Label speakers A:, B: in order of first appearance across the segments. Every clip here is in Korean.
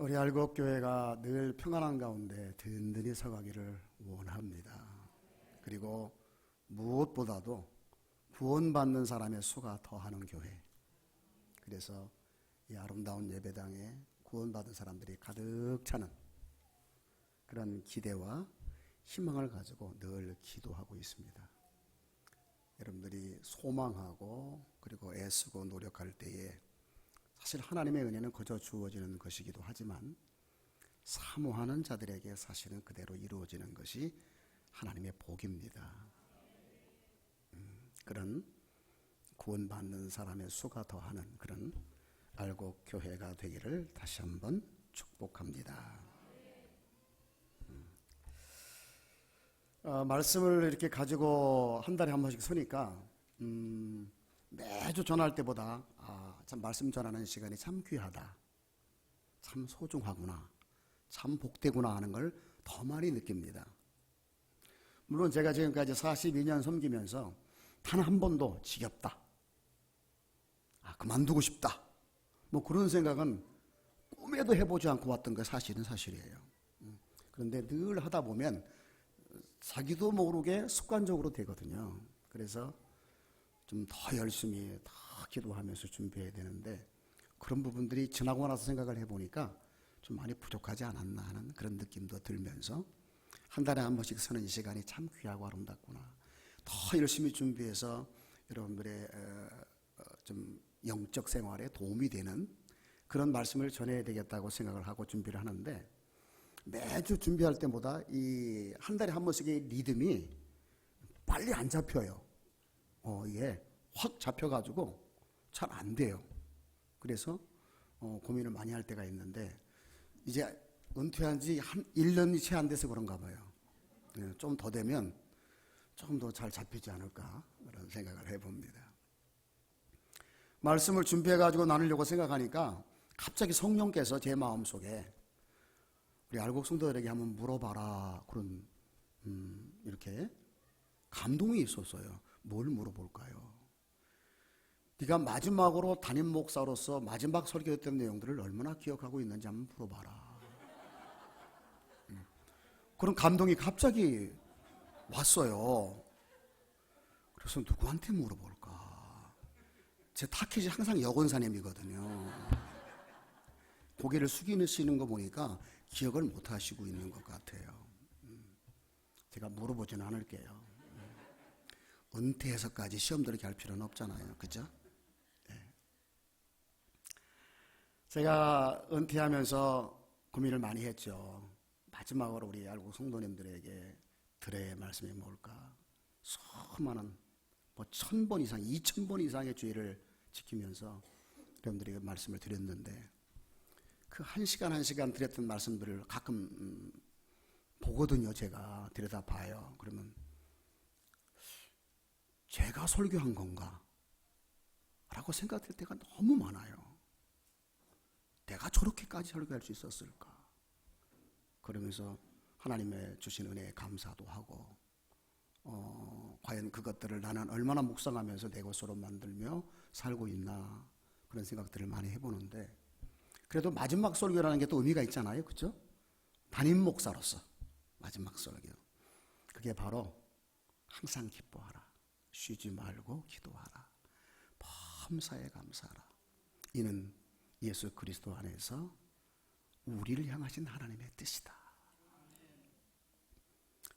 A: 우리 알곡교회가 늘 평안한 가운데 든든히 서가기를 원합니다. 그리고 무엇보다도 구원받는 사람의 수가 더하는 교회. 그래서 이 아름다운 예배당에 구원받은 사람들이 가득 차는 그런 기대와 희망을 가지고 늘 기도하고 있습니다. 여러분들이 소망하고 그리고 애쓰고 노력할 때에 사실 하나님의 은혜는 그저 주어지는 것이기도 하지만 사모하는 자들에게 사실은 그대로 이루어지는 것이 하나님의 복입니다. 그런 구원받는 사람의 수가 더하는 그런 알곡교회가 되기를 다시 한번 축복합니다. 말씀을 이렇게 가지고 한 달에 한 번씩 서니까 매주 전할 때보다 참 말씀 전하는 시간이 참 귀하다, 참 소중하구나, 참 복되구나 하는 걸 더 많이 느낍니다. 물론 제가 지금까지 42년 섬기면서 단 한 번도 지겹다, 그만두고 싶다, 뭐 그런 생각은 꿈에도 해보지 않고 왔던 게 사실은 사실이에요. 그런데 늘 하다 보면 자기도 모르게 습관적으로 되거든요. 그래서 좀 더 열심히 더 기도하면서 준비해야 되는데 그런 부분들이 지나고 나서 생각을 해보니까 좀 많이 부족하지 않았나 하는 그런 느낌도 들면서 한 달에 한 번씩 서는 이 시간이 참 귀하고 아름답구나, 더 열심히 준비해서 여러분들의 좀 영적 생활에 도움이 되는 그런 말씀을 전해야 되겠다고 생각을 하고 준비를 하는데 매주 준비할 때보다 이 한 달에 한 번씩의 리듬이 빨리 안 잡혀요. 이게 확 잡혀가지고 잘 안 돼요. 그래서 고민을 많이 할 때가 있는데 이제 은퇴한 지 한 1년이 채 안 돼서 그런가 봐요. 좀 더 되면 조금 더 잘 잡히지 않을까 그런 생각을 해봅니다. 말씀을 준비해가지고 나누려고 생각하니까 갑자기 성령께서 제 마음속에 우리 알곡 성도들에게 한번 물어봐라 그런 이렇게 감동이 있었어요. 뭘 물어볼까요? 네가 마지막으로 담임 목사로서 마지막 설교했던 내용들을 얼마나 기억하고 있는지 한번 물어봐라. 그런 감동이 갑자기 왔어요. 그래서 누구한테 물어볼까? 제 타깃이 항상 여권사님이거든요. 고개를 숙이시는 거 보니까 기억을 못 하시고 있는 것 같아요. 제가 물어보지는 않을게요. 은퇴해서까지 시험 들게 할 필요는 없잖아요. 그죠? 네. 제가 은퇴하면서 고민을 많이 했죠. 마지막으로 우리 알곡 성도님들에게 드려야 할 말씀이 뭘까? 수많은 1000번 이상, 2000번 이상의 주의를 지키면서 여러분들에게 말씀을 드렸는데 그 한 시간 한 시간 드렸던 말씀들을 가끔 보거든요. 제가 들여다 봐요. 그러면 제가 설교한 건가? 라고 생각될 때가 너무 많아요. 내가 저렇게까지 설교할 수 있었을까? 그러면서 하나님의 주신 은혜에 감사도 하고 과연 그것들을 나는 얼마나 묵상하면서 내 것으로 만들며 살고 있나 그런 생각들을 많이 해보는데 그래도 마지막 설교라는 게 또 의미가 있잖아요. 그렇죠? 담임 목사로서 마지막 설교, 그게 바로 항상 기뻐하라, 쉬지 말고 기도하라, 범사에 감사하라. 이는 예수 그리스도 안에서 우리를 향하신 하나님의 뜻이다.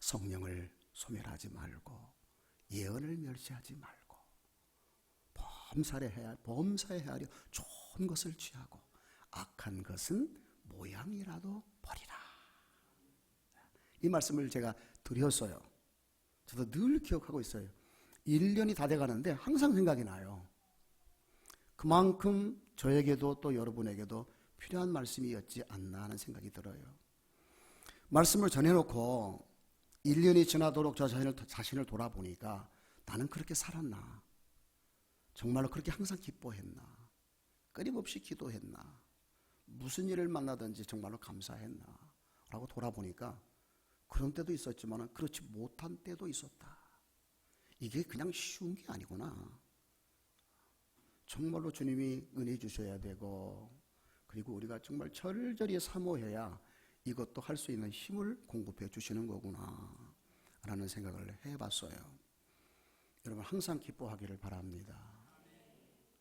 A: 성령을 소멸하지 말고 예언을 멸시하지 말고 범사에 헤아려 좋은 것을 취하고 악한 것은 모양이라도 버리라. 이 말씀을 제가 드렸어요. 저도 늘 기억하고 있어요. 1년이 다 돼가는데 항상 생각이 나요. 그만큼 저에게도 또 여러분에게도 필요한 말씀이었지 않나 하는 생각이 들어요. 말씀을 전해놓고 1년이 지나도록 저 자신을 돌아보니까 나는 그렇게 살았나? 정말로 그렇게 항상 기뻐했나? 끊임없이 기도했나? 무슨 일을 만나든지 정말로 감사했나? 라고 돌아보니까 그런 때도 있었지만 그렇지 못한 때도 있었다. 이게 그냥 쉬운 게 아니구나. 정말로 주님이 은혜 주셔야 되고 그리고 우리가 정말 절절히 사모해야 이것도 할 수 있는 힘을 공급해 주시는 거구나 라는 생각을 해봤어요. 여러분 항상 기뻐하기를 바랍니다.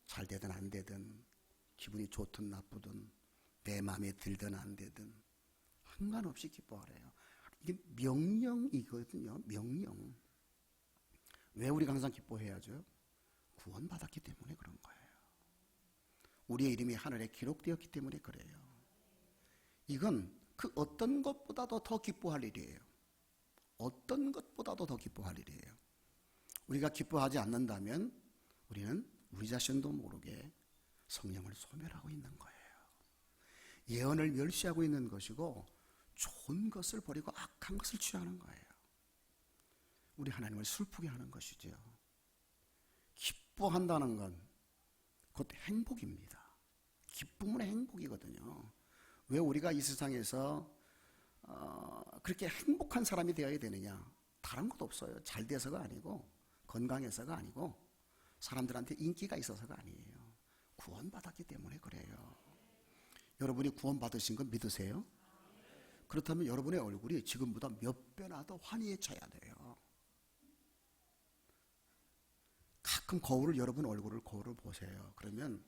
A: 잘 되든 안 되든 기분이 좋든 나쁘든 내 마음에 들든 안 되든 상관없이 기뻐하래요. 이게 명령이거든요. 명령. 왜 우리가 항상 기뻐해야죠? 구원받았기 때문에 그런 거예요. 우리의 이름이 하늘에 기록되었기 때문에 그래요. 이건 그 어떤 것보다도 더 기뻐할 일이에요. 어떤 것보다도 더 기뻐할 일이에요. 우리가 기뻐하지 않는다면 우리는 우리 자신도 모르게 성령을 소멸하고 있는 거예요. 예언을 멸시하고 있는 것이고 좋은 것을 버리고 악한 것을 취하는 거예요. 우리 하나님을 슬프게 하는 것이죠. 기뻐한다는 건 곧 행복입니다. 기쁨은 행복이거든요. 왜 우리가 이 세상에서 그렇게 행복한 사람이 되어야 되느냐? 다른 것도 없어요. 잘 돼서가 아니고 건강해서가 아니고 사람들한테 인기가 있어서가 아니에요. 구원받았기 때문에 그래요. 여러분이 구원받으신 건 믿으세요? 그렇다면 여러분의 얼굴이 지금보다 몇 배나 더 환희해져야 돼요. 가끔 여러분 거울을 보세요. 그러면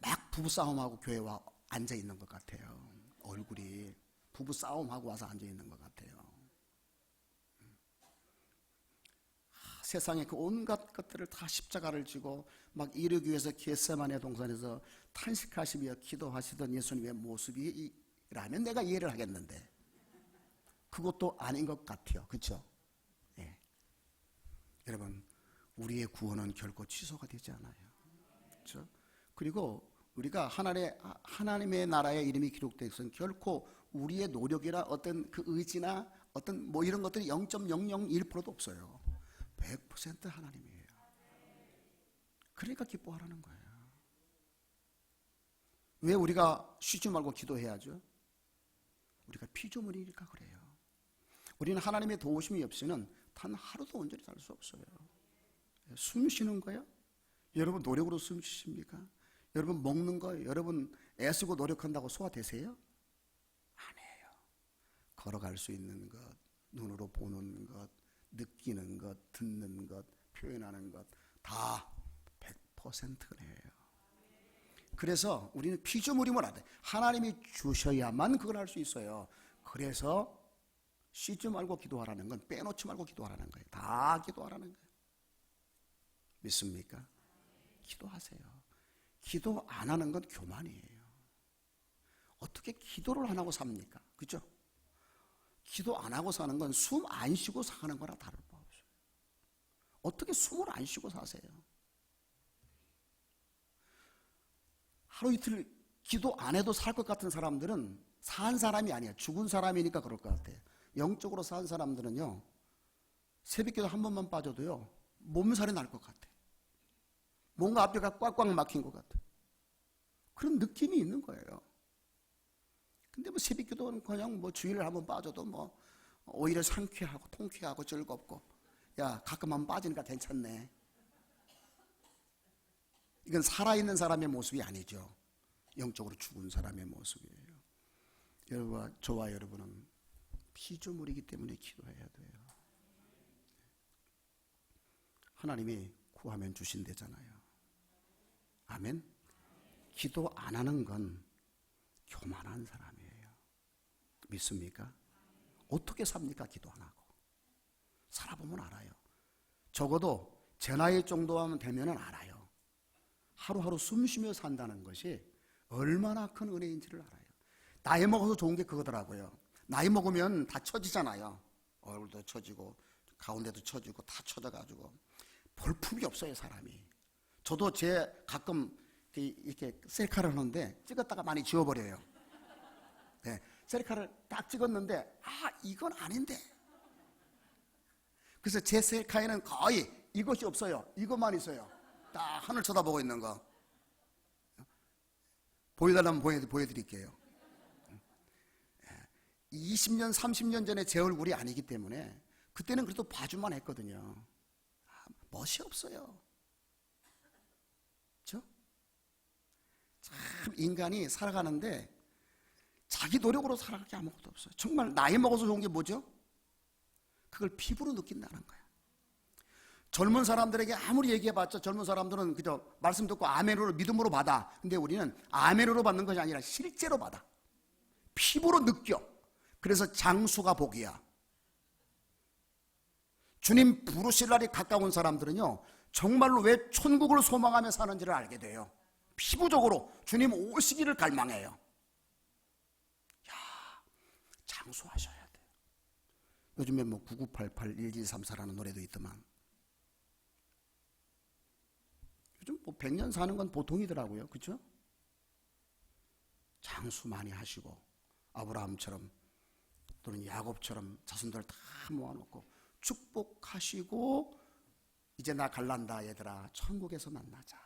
A: 막 부부싸움하고 교회 와 앉아있는 것 같아요. 얼굴이 부부싸움하고 와서 앉아있는 것 같아요. 세상에 그 온갖 것들을 다 십자가를 지고 막 이루기 위해서 겟세마네 동산에서 탄식하시며 기도하시던 예수님의 모습이라면 내가 이해를 하겠는데 그것도 아닌 것 같아요. 그렇죠? 네. 여러분 우리의 구원은 결코 취소가 되지 않아요. 그렇죠? 그리고 우리가 하나님의 나라의 이름이 기록된 것은 결코 우리의 노력이나 어떤 그 의지나 어떤 뭐 이런 것들이 0.001%도 없어요. 100% 하나님이에요. 그러니까 기뻐하라는 거예요. 왜 우리가 쉬지 말고 기도해야죠? 우리가 피조물이니까 그래요. 우리는 하나님의 도우심이 없이는 단 하루도 온전히 살 수 없어요. 숨 쉬는 거요? 여러분 노력으로 숨 쉬십니까? 여러분 먹는 거 여러분 애쓰고 노력한다고 소화되세요? 아니에요. 걸어갈 수 있는 것, 눈으로 보는 것, 느끼는 것, 듣는 것, 표현하는 것 다 100%예요. 그래서 우리는 피조물임을 알아요. 하나님이 주셔야만 그걸 할 수 있어요. 그래서 쉬지 말고 기도하라는 건 빼놓지 말고 기도하라는 거예요. 다 기도하라는 거예요. 믿습니까? 기도하세요. 기도 안 하는 건 교만이에요. 어떻게 기도를 안 하고 삽니까? 그죠? 기도 안 하고 사는 건 숨 안 쉬고 사는 거나 다를 바 없어요. 어떻게 숨을 안 쉬고 사세요? 하루 이틀 기도 안 해도 살 것 같은 사람들은 산 사람이 아니에요. 죽은 사람이니까 그럴 것 같아요. 영적으로 산 사람들은요, 새벽기도 한 번만 빠져도요, 몸살이 날 것 같아요. 뭔가 앞에가 꽉꽉 막힌 것 같아요. 그런 느낌이 있는 거예요. 근데 뭐 새벽기도는 그냥 뭐 주일에 한번 빠져도 뭐 오히려 상쾌하고 통쾌하고 즐겁고, 야 가끔 한번 빠지니까 괜찮네. 이건 살아있는 사람의 모습이 아니죠. 영적으로 죽은 사람의 모습이에요. 여러분과 저와 여러분은 피조물이기 때문에 기도해야 돼요. 하나님이 구하면 주신대잖아요. 아멘. 기도 안 하는 건 교만한 사람이에요. 믿습니까? 어떻게 삽니까? 기도 안 하고. 살아보면 알아요. 적어도 제 나이 정도만 되면은 알아요. 하루하루 숨 쉬며 산다는 것이 얼마나 큰 은혜인지를 알아요. 나이 먹어서 좋은 게 그거더라고요. 나이 먹으면 다 처지잖아요. 얼굴도 처지고 가운데도 처지고 다 처져가지고 볼품이 없어요, 사람이. 저도 가끔 이렇게 셀카를 하는데 찍었다가 많이 지워버려요. 네, 셀카를 딱 찍었는데 이건 아닌데. 그래서 제 셀카에는 거의 이것이 없어요. 이것만 있어요. 딱 하늘 쳐다보고 있는 거. 보여달라면 보여드릴게요. 20년, 30년 전에 제 얼굴이 아니기 때문에 그때는 그래도 봐주만 했거든요. 멋이 없어요. 그렇죠? 참 인간이 살아가는데 자기 노력으로 살아갈 게 아무것도 없어요. 정말 나이 먹어서 좋은 게 뭐죠? 그걸 피부로 느낀다는 거야. 젊은 사람들에게 아무리 얘기해봤자 젊은 사람들은 그저 말씀 듣고 아멘으로 믿음으로 받아. 근데 우리는 아멘으로 받는 것이 아니라 실제로 받아. 피부로 느껴. 그래서 장수가 복이야. 주님 부르실 날이 가까운 사람들은요, 정말로 왜 천국을 소망하며 사는지를 알게 돼요. 피부적으로 주님 오시기를 갈망해요. 야, 장수하셔야 돼요. 요즘에 뭐 9988, 1234라는 노래도 있더만. 요즘 뭐 100년 사는 건 보통이더라고요. 그렇죠? 장수 많이 하시고 아브라함처럼 또는 야곱처럼 자손들 다 모아놓고 축복하시고 이제 나 갈란다 얘들아 천국에서 만나자.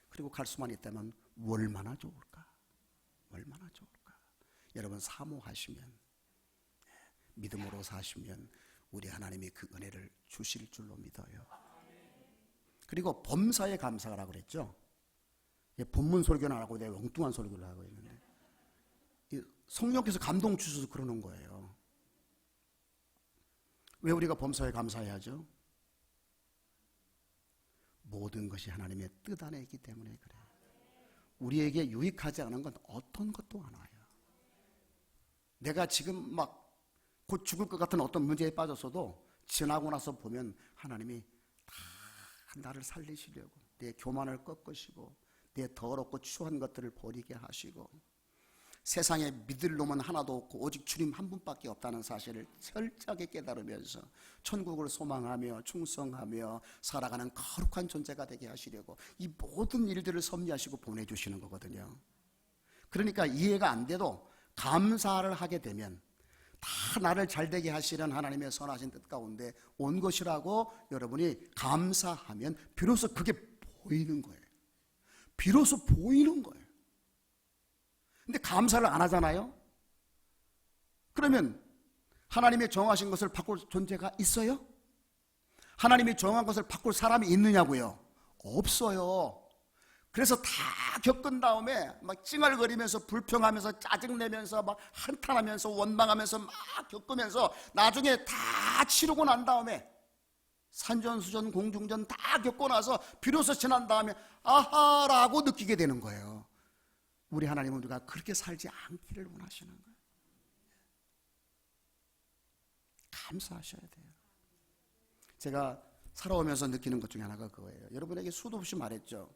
A: 그리고 갈 수만 있다면 얼마나 좋을까? 얼마나 좋을까? 여러분 사모하시면, 믿음으로 사시면 우리 하나님이 그 은혜를 주실 줄로 믿어요. 그리고 범사에 감사하라고 그랬죠. 본문 설교는 안 하고 내가 엉뚱한 설교를 하고 있는데 성령께서 감동 주셔서 그러는 거예요. 왜 우리가 범사에 감사해야죠? 모든 것이 하나님의 뜻 안에 있기 때문에 그래요. 우리에게 유익하지 않은 건 어떤 것도 안 와요. 내가 지금 막 곧 죽을 것 같은 어떤 문제에 빠졌어도 지나고 나서 보면 하나님이 다 나를 살리시려고 내 교만을 꺾으시고 내 더럽고 추한 것들을 버리게 하시고 세상에 믿을 놈은 하나도 없고 오직 주님 한 분밖에 없다는 사실을 철저하게 깨달으면서 천국을 소망하며 충성하며 살아가는 거룩한 존재가 되게 하시려고 이 모든 일들을 섭리하시고 보내주시는 거거든요. 그러니까 이해가 안 돼도 감사를 하게 되면 다 나를 잘되게 하시는 하나님의 선하신 뜻 가운데 온 것이라고 여러분이 감사하면 비로소 그게 보이는 거예요. 비로소 보이는 거예요. 근데 감사를 안 하잖아요? 그러면 하나님의 정하신 것을 바꿀 존재가 있어요? 하나님이 정한 것을 바꿀 사람이 있느냐고요? 없어요. 그래서 다 겪은 다음에 막 찡얼거리면서 불평하면서 짜증내면서 막 한탄하면서 원망하면서 막 겪으면서 나중에 다 치르고 난 다음에 산전수전 공중전 다 겪고 나서 비로소 지난 다음에 아하라고 느끼게 되는 거예요. 우리 하나님은 우리가 그렇게 살지 않기를 원하시는 거예요. 감사하셔야 돼요. 제가 살아오면서 느끼는 것 중에 하나가 그거예요. 여러분에게 수도 없이 말했죠.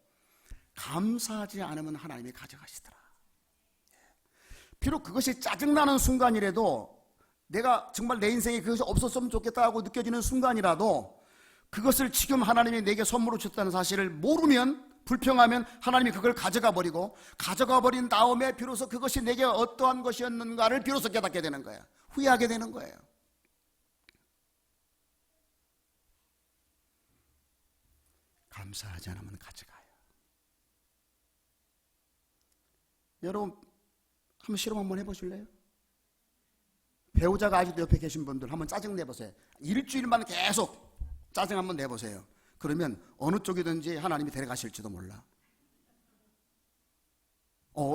A: 감사하지 않으면 하나님이 가져가시더라. 비록 그것이 짜증나는 순간이라도 내가 정말 내 인생에 그것이 없었으면 좋겠다고 느껴지는 순간이라도 그것을 지금 하나님이 내게 선물로 줬다는 사실을 모르면 불평하면 하나님이 그걸 가져가 버리고 가져가 버린 다음에 비로소 그것이 내게 어떠한 것이었는가를 비로소 깨닫게 되는 거예요. 후회하게 되는 거예요. 감사하지 않으면 가져가요. 여러분 한번 실험 한번 해보실래요? 배우자가 아직도 옆에 계신 분들 한번 짜증 내보세요. 일주일만 계속 짜증 한번 내보세요. 그러면 어느 쪽이든지 하나님이 데려가실지도 몰라.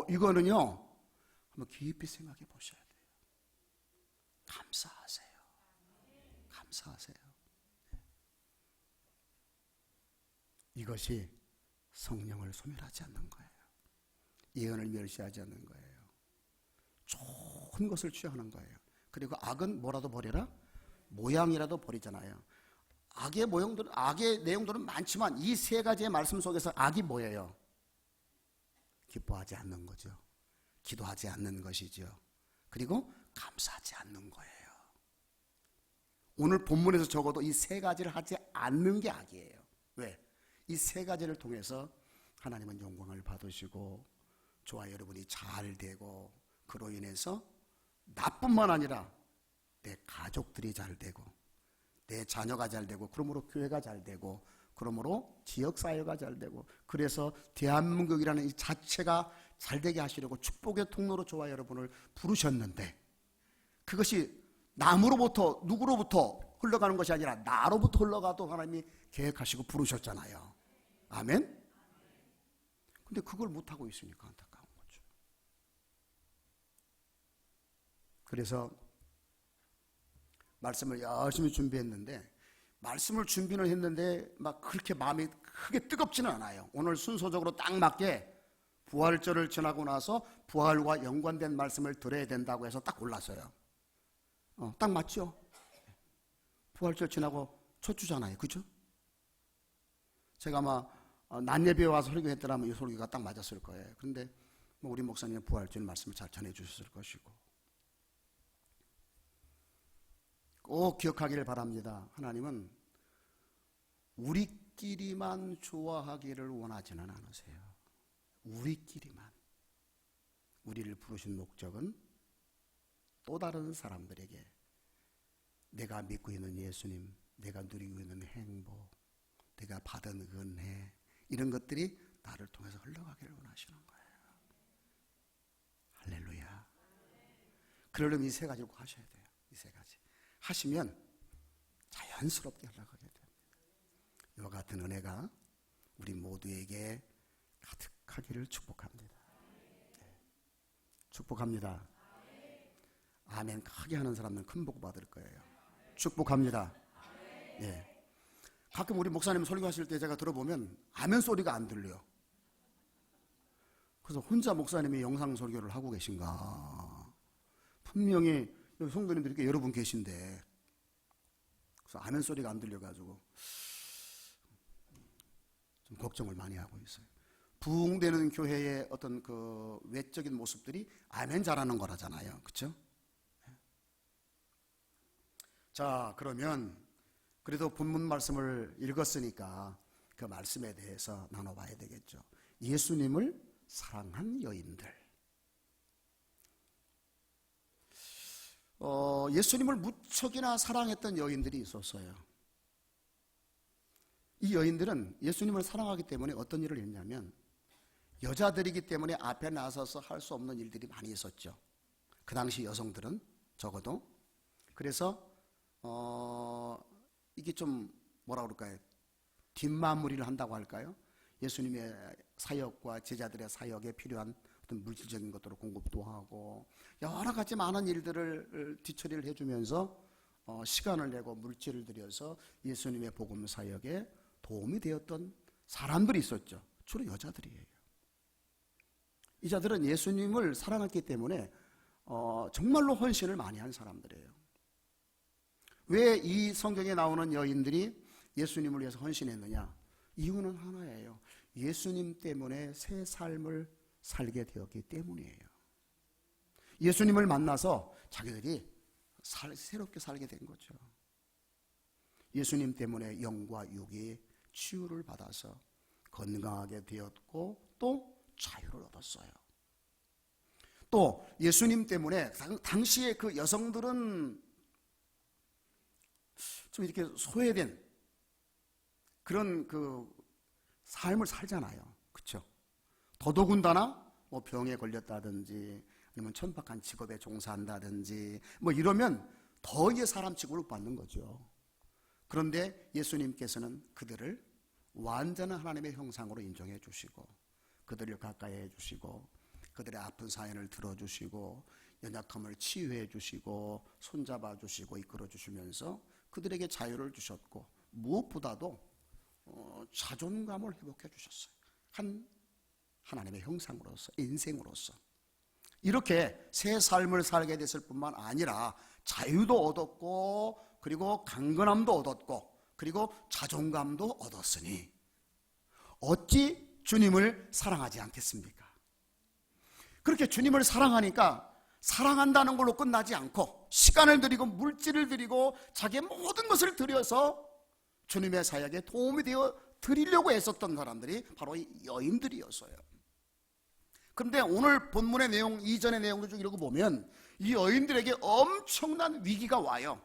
A: 이거는요 한번 깊이 생각해 보셔야 돼요. 감사하세요. 감사하세요. 이것이 성령을 소멸하지 않는 거예요. 예언을 멸시하지 않는 거예요. 좋은 것을 취하는 거예요. 그리고 악은 뭐라도 버려라? 모양이라도 버리잖아요. 악의 내용들은 많지만 이 세 가지의 말씀 속에서 악이 뭐예요? 기뻐하지 않는 거죠. 기도하지 않는 것이죠. 그리고 감사하지 않는 거예요. 오늘 본문에서 적어도 이 세 가지를 하지 않는 게 악이에요. 왜? 이 세 가지를 통해서 하나님은 영광을 받으시고 저와 여러분이 잘 되고 그로 인해서 나뿐만 아니라 내 가족들이 잘 되고 내 자녀가 잘 되고 그러므로 교회가 잘 되고 그러므로 지역사회가 잘 되고 그래서 대한민국이라는 이 자체가 잘 되게 하시려고 축복의 통로로 저와 여러분을 부르셨는데 그것이 남으로부터 누구로부터 흘러가는 것이 아니라 나로부터 흘러가도 하나님이 계획하시고 부르셨잖아요. 아멘? 근데 그걸 못하고 있으니까 안타까운 거죠. 그래서 말씀을 열심히 준비했는데, 말씀을 준비는 했는데 막 그렇게 마음이 크게 뜨겁지는 않아요. 오늘 순서적으로 딱 맞게 부활절을 지나고 나서 부활과 연관된 말씀을 들어야 된다고 해서 딱 골랐어요. 딱 맞죠? 부활절 지나고 첫 주잖아요. 그죠? 제가 아마 낮 예배에 와서 설교했더라면 이 설교가 딱 맞았을 거예요. 그런데 우리 목사님은 부활절 말씀을 잘 전해 주셨을 것이고, 꼭 기억하기를 바랍니다. 하나님은 우리끼리만 좋아하기를 원하지는 않으세요. 우리끼리만. 우리를 부르신 목적은 또 다른 사람들에게 내가 믿고 있는 예수님, 내가 누리고 있는 행복, 내가 받은 은혜, 이런 것들이 나를 통해서 흘러가기를 원하시는 거예요. 할렐루야. 그러려면 이 세 가지를 꼭 하셔야 돼요. 이 세 가지 하시면 자연스럽게 흘러가게 됩니다. 이와 같은 은혜가 우리 모두에게 가득하기를 축복합니다. 네. 축복합니다. 아멘 크게 하는 사람은 큰 복 받을 거예요. 축복합니다. 예. 가끔 우리 목사님 설교하실 때 제가 들어보면 아멘 소리가 안 들려요. 그래서 혼자 목사님이 영상 설교를 하고 계신가? 분명히 여기 성도님들이 이렇게 여러분 계신데, 그래서 아멘 소리가 안 들려가지고 좀 걱정을 많이 하고 있어요. 부흥되는 교회의 어떤 그 외적인 모습들이 아멘 잘하는 거라잖아요. 그렇죠? 자, 그러면 그래도 본문 말씀을 읽었으니까 그 말씀에 대해서 나눠봐야 되겠죠. 예수님을 사랑한 여인들. 예수님을 무척이나 사랑했던 여인들이 있었어요. 이 여인들은 예수님을 사랑하기 때문에 어떤 일을 했냐면, 여자들이기 때문에 앞에 나서서 할 수 없는 일들이 많이 있었죠. 그 당시 여성들은 적어도. 그래서 이게 좀 뭐라 그럴까요? 뒷마무리를 한다고 할까요? 예수님의 사역과 제자들의 사역에 필요한 어떤 물질적인 것들을 공급도 하고 여러 가지 많은 일들을 뒤처리를 해주면서 시간을 내고 물질을 들여서 예수님의 복음 사역에 도움이 되었던 사람들이 있었죠. 주로 여자들이에요. 이 자들은 예수님을 사랑했기 때문에 정말로 헌신을 많이 한 사람들이에요. 왜 이 성경에 나오는 여인들이 예수님을 위해서 헌신했느냐? 이유는 하나예요. 예수님 때문에 새 삶을 살게 되었기 때문이에요. 예수님을 만나서 자기들이 새롭게 살게 된 거죠. 예수님 때문에 영과 육이 치유를 받아서 건강하게 되었고 또 자유를 얻었어요. 또 예수님 때문에 당시에 그 여성들은 좀 이렇게 소외된 그런 그 삶을 살잖아요. 그렇죠? 더더군다나 뭐 병에 걸렸다든지 아니면 천박한 직업에 종사한다든지 뭐 이러면 더 이제 사람 취급을 받는 거죠. 그런데 예수님께서는 그들을 완전한 하나님의 형상으로 인정해 주시고 그들을 가까이 해 주시고 그들의 아픈 사연을 들어주시고 연약함을 치유해 주시고 손잡아 주시고 이끌어 주시면서 그들에게 자유를 주셨고 무엇보다도 자존감을 회복해 주셨어요. 하나님의 형상으로서 인생으로서 이렇게 새 삶을 살게 됐을 뿐만 아니라 자유도 얻었고 그리고 강건함도 얻었고 그리고 자존감도 얻었으니 어찌 주님을 사랑하지 않겠습니까? 그렇게 주님을 사랑하니까 사랑한다는 걸로 끝나지 않고 시간을 들이고 물질을 들이고 자기의 모든 것을 들여서 주님의 사역에 도움이 되어 드리려고 애썼던 사람들이 바로 이 여인들이었어요. 그런데 오늘 본문의 내용 이전의 내용을 쭉 읽어보면 이 여인들에게 엄청난 위기가 와요.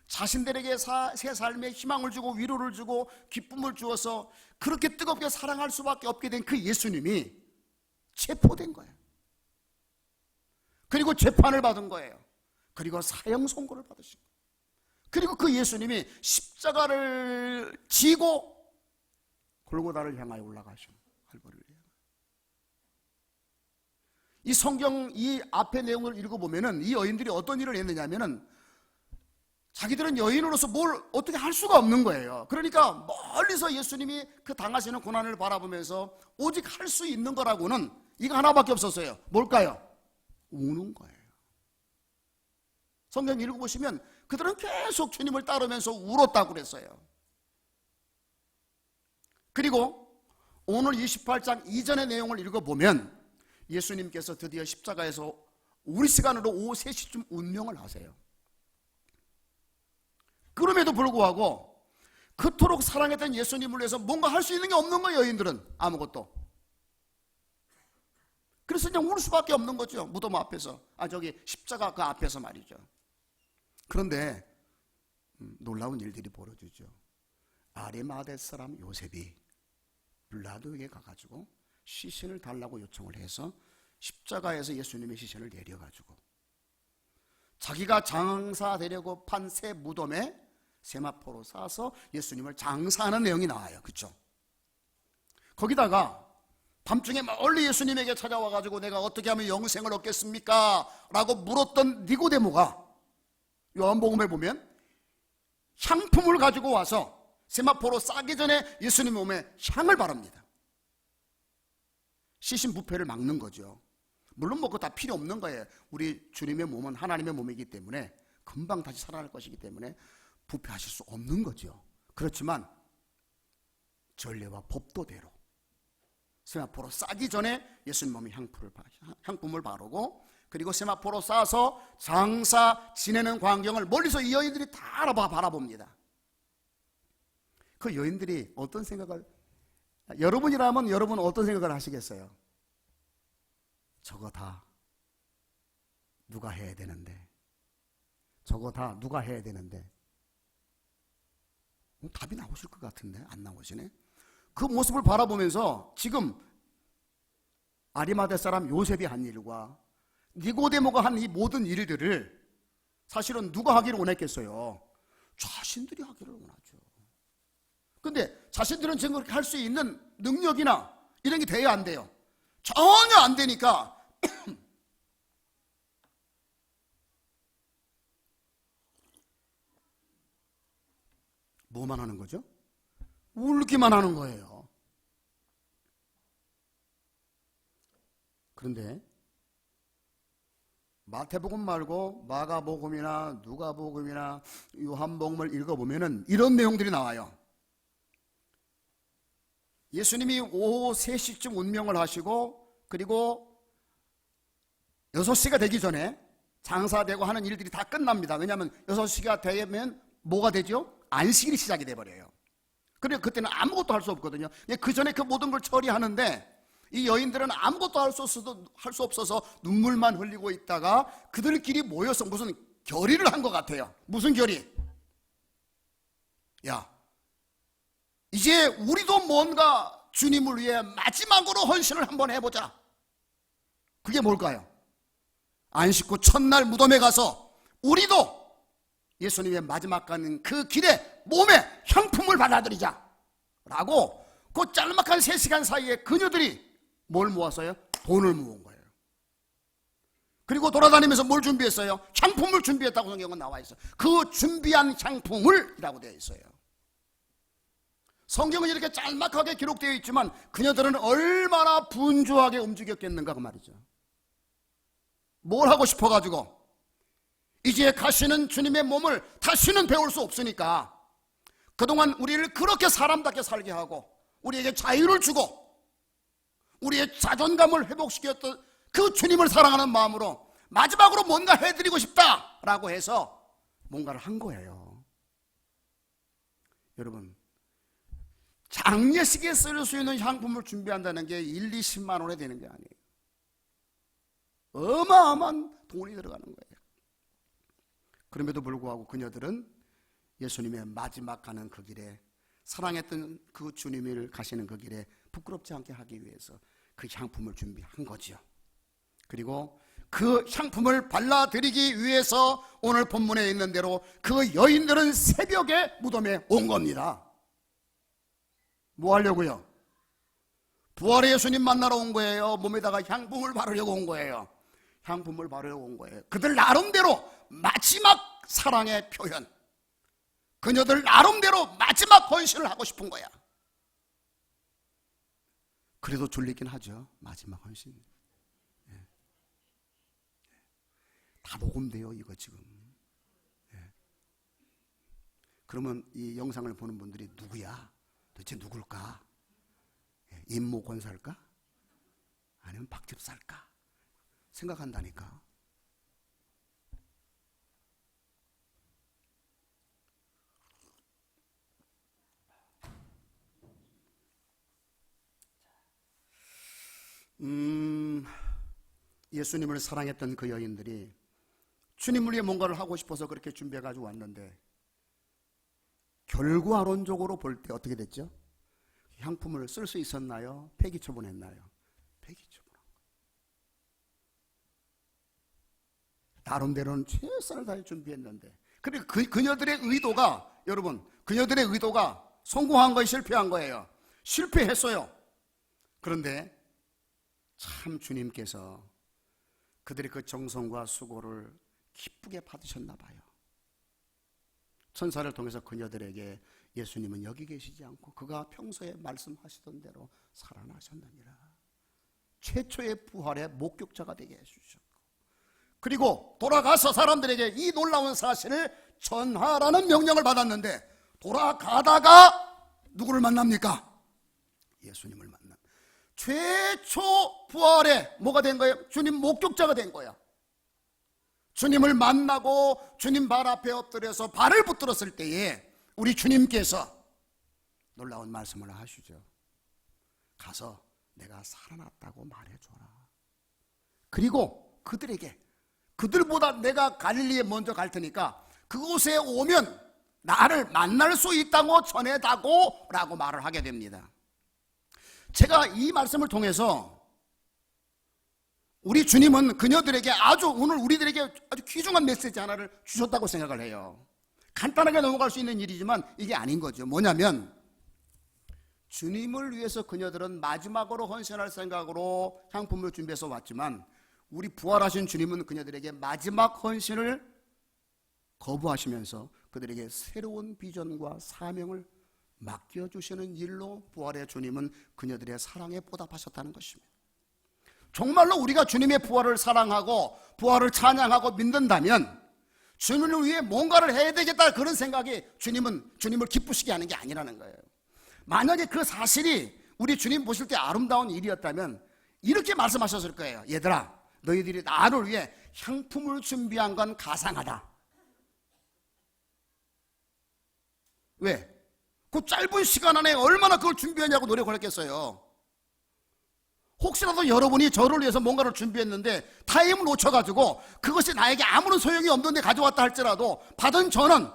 A: 자신들에게 새 삶의 희망을 주고 위로를 주고 기쁨을 주어서 그렇게 뜨겁게 사랑할 수밖에 없게 된 그 예수님이 체포된 거예요. 그리고 재판을 받은 거예요. 그리고 사형 선고를 받으신 거예요. 그리고 그 예수님이 십자가를 지고 골고다를 향하여 올라가신 할보를 위해 이 성경 이 앞의 내용을 읽어보면은 이 여인들이 어떤 일을 했느냐면은 자기들은 여인으로서 뭘 어떻게 할 수가 없는 거예요. 그러니까 멀리서 예수님이 그 당하시는 고난을 바라보면서 오직 할 수 있는 거라고는 이거 하나밖에 없었어요. 뭘까요? 우는 거예요. 성경 읽어보시면 그들은 계속 주님을 따르면서 울었다고 그랬어요. 그리고 오늘 28장 이전의 내용을 읽어보면 예수님께서 드디어 십자가에서 우리 시간으로 오후 3시쯤 운명을 하세요. 그럼에도 불구하고 그토록 사랑했던 예수님을 위해서 뭔가 할 수 있는 게 없는 거예요. 여인들은 아무것도. 그래서 그냥 울 수밖에 없는 거죠. 무덤 앞에서, 저기 십자가 그 앞에서 말이죠. 그런데 놀라운 일들이 벌어지죠. 아리마대 사람 요셉이 빌라도에게 가가지고 시신을 달라고 요청을 해서 십자가에서 예수님의 시신을 내려가지고 자기가 장사되려고 판 새 무덤에 세마포로 싸서 예수님을 장사하는 내용이 나와요. 그렇죠? 거기다가 밤중에 멀리 예수님에게 찾아와가지고 내가 어떻게 하면 영생을 얻겠습니까? 라고 물었던 니고데모가 요한복음에 보면 향품을 가지고 와서 세마포로 싸기 전에 예수님 몸에 향을 바릅니다. 시신 부패를 막는 거죠. 물론 그거 다 필요 없는 거예요. 우리 주님의 몸은 하나님의 몸이기 때문에 금방 다시 살아날 것이기 때문에 부패하실 수 없는 거죠. 그렇지만 전례와 법도대로 세마포로 싸기 전에 예수님 몸에 향품을 바르고 그리고 세마포로 싸서 장사 지내는 광경을 멀리서 이 여인들이 다 바라봅니다. 그 여인들이 어떤 생각을, 여러분이라면 여러분은 어떤 생각을 하시겠어요? 저거 다 누가 해야 되는데, 저거 다 누가 해야 되는데, 답이 나오실 것 같은데 안 나오시네. 그 모습을 바라보면서 지금 아리마대 사람 요셉이 한 일과 니고데모가 한 이 모든 일들을 사실은 누가 하기를 원했겠어요? 자신들이 하기를 원하죠. 근데 자신들은 지금 그렇게 할 수 있는 능력이나 이런 게 돼야 안 돼요. 전혀 안 되니까 뭐만 하는 거죠? 울기만 하는 거예요. 그런데 마태복음 말고 마가복음이나 누가복음이나 요한복음을 읽어보면 이런 내용들이 나와요. 예수님이 오후 3시쯤 운명을 하시고 그리고 6시가 되기 전에 장사되고 하는 일들이 다 끝납니다. 왜냐하면 6시가 되면 뭐가 되죠? 안식일이 시작이 돼버려요. 그러니까 그때는 아무것도 할 수 없거든요. 그 전에 그 모든 걸 처리하는데 이 여인들은 아무것도 할 수 없어서 눈물만 흘리고 있다가 그들끼리 모여서 무슨 결의를 한 것 같아요. 무슨 결의? 야, 이제 우리도 뭔가 주님을 위해 마지막으로 헌신을 한번 해보자. 그게 뭘까요? 안식구 첫날 무덤에 가서 우리도 예수님의 마지막 가는 그 길에 몸에 향품을 발라드리자 라고 그 짤막한 3시간 사이에 그녀들이 뭘 모았어요? 돈을 모은 거예요. 그리고 돌아다니면서 뭘 준비했어요? 향품을 준비했다고 성경은 나와 있어요. 그 준비한 향품을 이라고 되어 있어요. 성경은 이렇게 짤막하게 기록되어 있지만 그녀들은 얼마나 분주하게 움직였겠는가 그 말이죠. 뭘 하고 싶어가지고 이제 가시는 주님의 몸을 다시는 배울 수 없으니까 그동안 우리를 그렇게 사람답게 살게 하고 우리에게 자유를 주고 우리의 자존감을 회복시켰던 그 주님을 사랑하는 마음으로 마지막으로 뭔가 해드리고 싶다라고 해서 뭔가를 한 거예요. 여러분, 장례식에 쓸 수 있는 향품을 준비한다는 게 1, 20만 원에 되는 게 아니에요. 어마어마한 돈이 들어가는 거예요. 그럼에도 불구하고 그녀들은 예수님의 마지막 가는 그 길에 사랑했던 그 주님을 가시는 그 길에 부끄럽지 않게 하기 위해서 그 향품을 준비한 거죠. 그리고 그 향품을 발라드리기 위해서 오늘 본문에 있는 대로 그 여인들은 새벽에 무덤에 온 겁니다. 뭐 하려고요? 부활의 예수님 만나러 온 거예요? 몸에다가 향품을 바르려고 온 거예요? 향품을 바르려고 온 거예요. 그들 나름대로 마지막 사랑의 표현, 그녀들 나름대로 마지막 헌신을 하고 싶은 거야. 그래도 졸리긴 하죠. 마지막 헌신. 다 녹음돼요 이거 지금. 그러면 이 영상을 보는 분들이 누구야? 도대체 누굴까? 임모 권사일까? 아니면 박집사일까? 생각한다니까. 예수님을 사랑했던 그 여인들이 주님을 위해 뭔가를 하고 싶어서 그렇게 준비해가지고 왔는데 결과론적으로 볼 때 어떻게 됐죠? 향품을 쓸 수 있었나요? 폐기 처분했나요? 폐기 처분한 거예요. 나름대로는 최선을 다해 준비했는데, 그리고 그녀들의 의도가, 여러분, 그녀들의 의도가 성공한 거예요? 실패한 거예요? 실패했어요. 그런데 참 주님께서 그들의 그 정성과 수고를 기쁘게 받으셨나 봐요. 천사를 통해서 그녀들에게 예수님은 여기 계시지 않고 그가 평소에 말씀하시던 대로 살아나셨느니라. 최초의 부활의 목격자가 되게 해주셨고, 그리고 돌아가서 사람들에게 이 놀라운 사실을 전하라는 명령을 받았는데, 돌아가다가 누구를 만납니까? 예수님을 만납니다. 최초 부활에 뭐가 된 거예요? 주님 목격자가 된 거야. 주님을 만나고 주님 발 앞에 엎드려서 발을 붙들었을 때에 우리 주님께서 놀라운 말씀을 하시죠. 가서 내가 살아났다고 말해줘라. 그리고 그들에게, 그들보다 내가 갈릴리에 먼저 갈 테니까 그곳에 오면 나를 만날 수 있다고 전해다고 라고 말을 하게 됩니다. 제가 이 말씀을 통해서 우리 주님은 그녀들에게 오늘 우리들에게 아주 귀중한 메시지 하나를 주셨다고 생각을 해요. 간단하게 넘어갈 수 있는 일이지만 이게 아닌 거죠. 뭐냐면, 주님을 위해서 그녀들은 마지막으로 헌신할 생각으로 향품을 준비해서 왔지만, 우리 부활하신 주님은 그녀들에게 마지막 헌신을 거부하시면서 그들에게 새로운 비전과 사명을 맡겨주시는 일로 부활의 주님은 그녀들의 사랑에 보답하셨다는 것입니다. 정말로 우리가 주님의 부활을 사랑하고 부활을 찬양하고 믿는다면 주님을 위해 뭔가를 해야 되겠다, 그런 생각이 주님을 기쁘시게 하는 게 아니라는 거예요. 만약에 그 사실이 우리 주님 보실 때 아름다운 일이었다면 이렇게 말씀하셨을 거예요. 얘들아, 너희들이 나를 위해 향품을 준비한 건 가상하다. 왜? 그 짧은 시간 안에 얼마나 그걸 준비하냐고 노력을 했겠어요. 혹시라도 여러분이 저를 위해서 뭔가를 준비했는데 타임을 놓쳐가지고 그것이 나에게 아무런 소용이 없는데 가져왔다 할지라도 받은 저는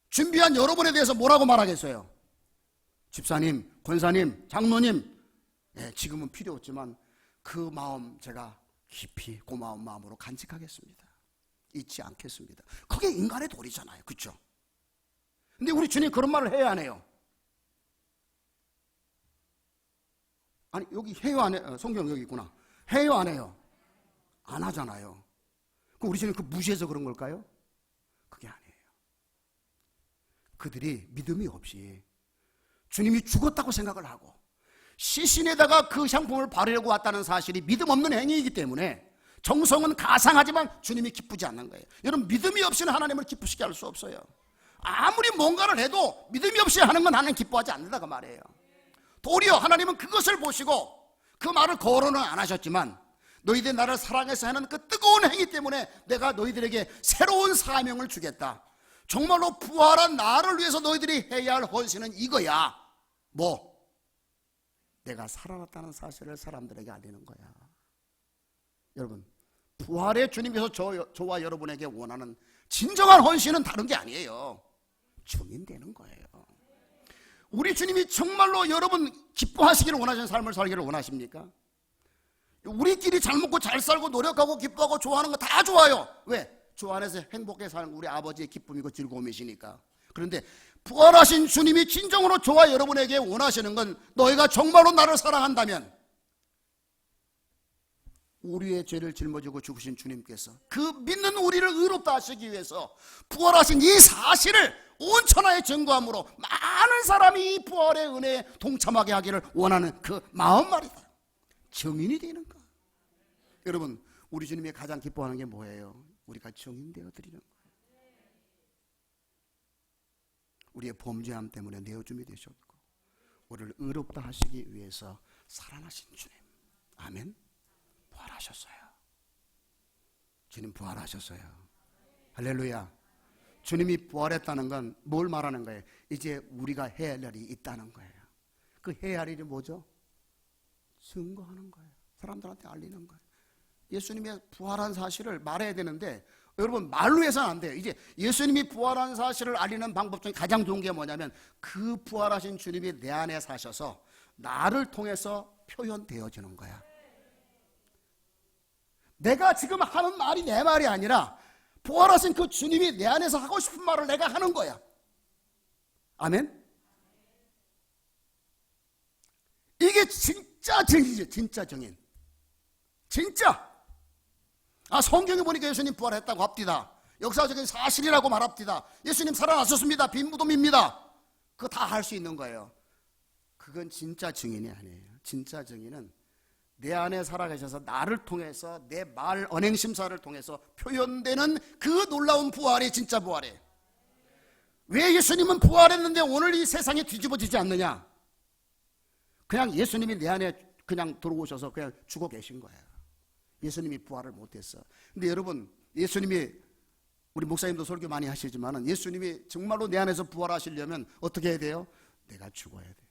A: 준비한 여러분에 대해서 뭐라고 말하겠어요? 집사님, 권사님, 장로님, 지금은 필요 없지만 그 마음 제가 깊이 고마운 마음으로 간직하겠습니다. 잊지 않겠습니다. 그게 인간의 도리잖아요. 그렇죠? 근데 우리 주님 그런 말을 해야 안 해요? 아니, 여기 해요 안 해요? 성경 여기 있구나. 해요 안 해요? 안 하잖아요. 그럼 우리 주님 그 무시해서 그런 걸까요? 그게 아니에요. 그들이 믿음이 없이 주님이 죽었다고 생각을 하고 시신에다가 그 향품을 바르려고 왔다는 사실이 믿음 없는 행위이기 때문에 정성은 가상하지만 주님이 기쁘지 않는 거예요. 여러분, 믿음이 없이는 하나님을 기쁘시게 할 수 없어요. 아무리 뭔가를 해도 믿음이 없이 하는 건 하나님 기뻐하지 않는다고 말해요. 도리어 하나님은 그것을 보시고 그 말을 거론은 안 하셨지만 너희들 나를 사랑해서 하는 그 뜨거운 행위 때문에 내가 너희들에게 새로운 사명을 주겠다. 정말로 부활한 나를 위해서 너희들이 해야 할 헌신은 이거야. 뭐? 내가 살아났다는 사실을 사람들에게 알리는 거야. 여러분, 부활의 주님께서 저와 여러분에게 원하는 진정한 헌신은 다른 게 아니에요. 증인되는 거예요. 우리 주님이 정말로 여러분 기뻐하시기를 원하시는 삶을 살기를 원하십니까? 우리끼리 잘 먹고 잘 살고 노력하고 기뻐하고 좋아하는 거 다 좋아요. 왜? 주 안에서 행복하게 사는 우리 아버지의 기쁨이고 즐거움이시니까. 그런데 부활하신 주님이 진정으로 저와 여러분에게 원하시는 건 너희가 정말로 나를 사랑한다면 우리의 죄를 짊어지고 죽으신 주님께서 그 믿는 우리를 의롭다 하시기 위해서 부활하신 이 사실을 온 천하에 증거함으로 많은 사람이 이 부활의 은혜에 동참하게 하기를 원하는 그 마음 말이다. 증인이 되는 것. 여러분, 우리 주님이 가장 기뻐하는 게 뭐예요? 우리가 증인되어 드리는 거예요. 우리의 범죄함 때문에 내어줌이 되셨고 우리를 의롭다 하시기 위해서 살아나신 주님. 아멘. 부활하셨어요. 주님 부활하셨어요. 할렐루야. 주님이 부활했다는 건 뭘 말하는 거예요? 이제 우리가 해야 할 일이 있다는 거예요. 그 해야 할 일이 뭐죠? 증거하는 거예요. 사람들한테 알리는 거예요. 예수님의 부활한 사실을 말해야 되는데 여러분 말로 해서는 안 돼요. 이제 예수님이 부활한 사실을 알리는 방법 중에 가장 좋은 게 뭐냐면 그 부활하신 주님이 내 안에 사셔서 나를 통해서 표현되어지는 거야. 내가 지금 하는 말이 내 말이 아니라 부활하신 그 주님이 내 안에서 하고 싶은 말을 내가 하는 거야. 아멘. 이게 진짜 증인이죠. 진짜 증인. 진짜. 성경에 보니까 예수님 부활했다고 합디다. 역사적인 사실이라고 말합디다. 예수님 살아나셨습니다. 빈 무덤입니다. 그거 다 할 수 있는 거예요. 그건 진짜 증인이 아니에요. 진짜 증인은 내 안에 살아계셔서 나를 통해서 내 말 언행심사를 통해서 표현되는 그 놀라운 부활이 진짜 부활이에요. 왜 예수님은 부활했는데 오늘 이 세상이 뒤집어지지 않느냐? 그냥 예수님이 내 안에 그냥 들어오셔서 그냥 죽어 계신 거예요. 예수님이 부활을 못했어. 근데 여러분, 예수님이, 우리 목사님도 설교 많이 하시지만 예수님이 정말로 내 안에서 부활하시려면 어떻게 해야 돼요? 내가 죽어야 돼요.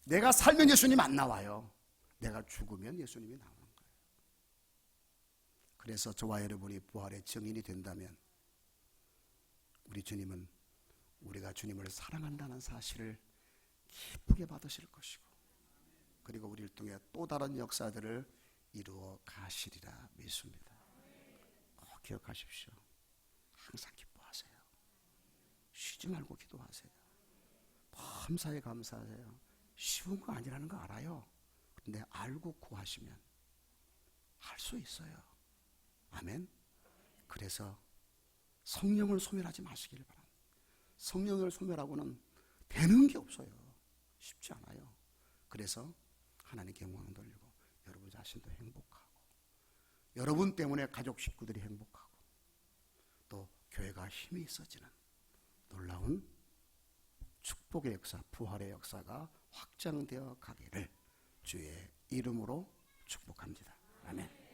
A: 내가 살면 예수님 안 나와요. 내가 죽으면 예수님이 나오는 거예요. 그래서 저와 여러분이 부활의 증인이 된다면 우리 주님은 우리가 주님을 사랑한다는 사실을 기쁘게 받으실 것이고 그리고 우리를 통해 또 다른 역사들을 이루어 가시리라 믿습니다. 꼭 기억하십시오. 항상 기뻐하세요. 쉬지 말고 기도하세요. 범사에 감사하세요. 쉬운 거 아니라는 거 알아요. 그런데 알고 구하시면 할 수 있어요. 아멘. 그래서 성령을 소멸하지 마시길 바랍니다. 성령을 소멸하고는 되는 게 없어요. 쉽지 않아요. 그래서 하나님께 영광 돌리고 여러분 자신도 행복하고 여러분 때문에 가족 식구들이 행복하고 또 교회가 힘이 있어지는 놀라운 축복의 역사, 부활의 역사가 확장되어 가기를 주의 이름으로 축복합니다. 아멘.